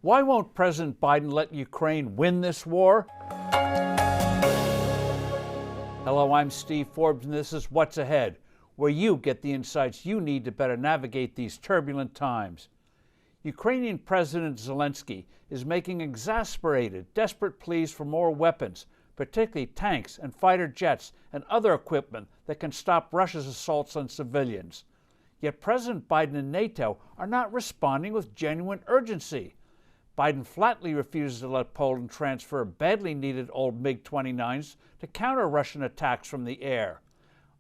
Why won't President Biden let Ukraine win this war? Hello, I'm Steve Forbes, and this is What's Ahead, where you get the insights you need to better navigate these turbulent times. Ukrainian President Zelensky is making exasperated, desperate pleas for more weapons, particularly tanks and fighter jets and other equipment that can stop Russia's assaults on civilians. Yet President Biden and NATO are not responding with genuine urgency. Biden flatly refuses to let Poland transfer badly needed old MiG-29s to counter Russian attacks from the air.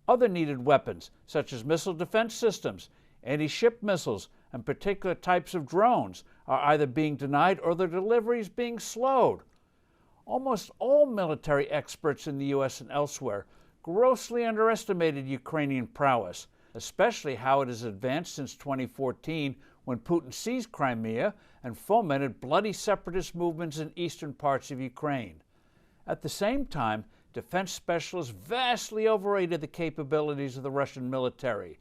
Other needed weapons, such as missile defense systems, anti-ship missiles, and particular types of drones, are either being denied or their deliveries being slowed. Almost all military experts in the U.S. and elsewhere grossly underestimated Ukrainian prowess, especially how it has advanced since 2014, when Putin seized Crimea and fomented bloody separatist movements in eastern parts of Ukraine. At the same time, defense specialists vastly overrated the capabilities of the Russian military.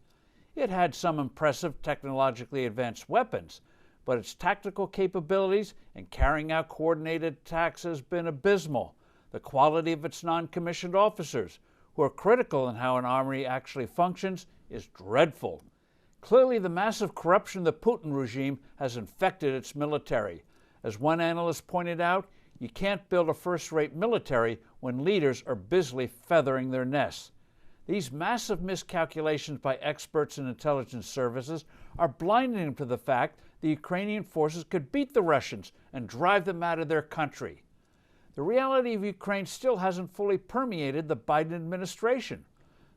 It had some impressive technologically advanced weapons, but its tactical capabilities in carrying out coordinated attacks has been abysmal. The quality of its non-commissioned officers, who are critical in how an army actually functions, is dreadful. Clearly, the massive corruption of the Putin regime has infected its military. As one analyst pointed out, you can't build a first-rate military when leaders are busily feathering their nests. These massive miscalculations by experts in intelligence services are blinding them to the fact the Ukrainian forces could beat the Russians and drive them out of their country. The reality of Ukraine still hasn't fully permeated the Biden administration.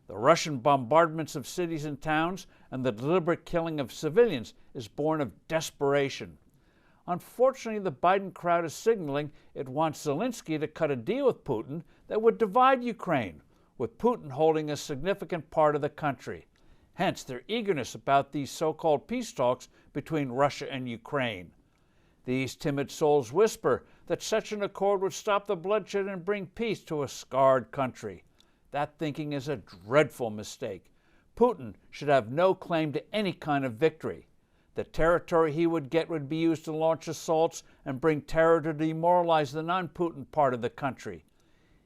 The Russian bombardments of cities and towns and the deliberate killing of civilians is born of desperation. Unfortunately, the Biden crowd is signaling it wants Zelensky to cut a deal with Putin that would divide Ukraine, with Putin holding a significant part of the country. Hence their eagerness about these so-called peace talks between Russia and Ukraine. These timid souls whisper that such an accord would stop the bloodshed and bring peace to a scarred country. That thinking is a dreadful mistake. Putin should have no claim to any kind of victory. The territory he would get would be used to launch assaults and bring terror to demoralize the non-Putin part of the country.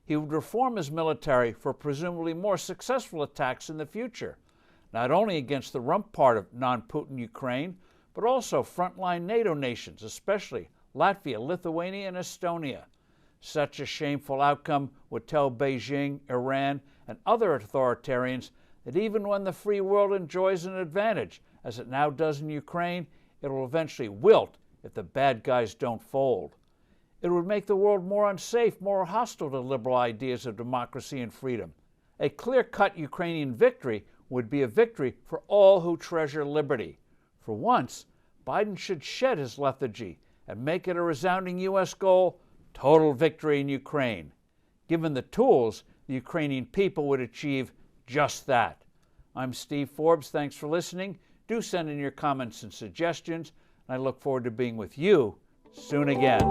He would reform his military for presumably more successful attacks in the future, not only against the rump part of non-Putin Ukraine, but also frontline NATO nations, especially Latvia, Lithuania, and Estonia. Such a shameful outcome would tell Beijing, Iran, and other authoritarians that even when the free world enjoys an advantage, as it now does in Ukraine, it will eventually wilt if the bad guys don't fold. It would make the world more unsafe, more hostile to liberal ideas of democracy and freedom. A clear-cut Ukrainian victory would be a victory for all who treasure liberty. For once, Biden should shed his lethargy and make it a resounding U.S. goal: total victory in Ukraine. Given the tools, the Ukrainian people would achieve just that. I'm Steve Forbes. Thanks for listening. Do send in your comments and suggestions, and I look forward to being with you soon again.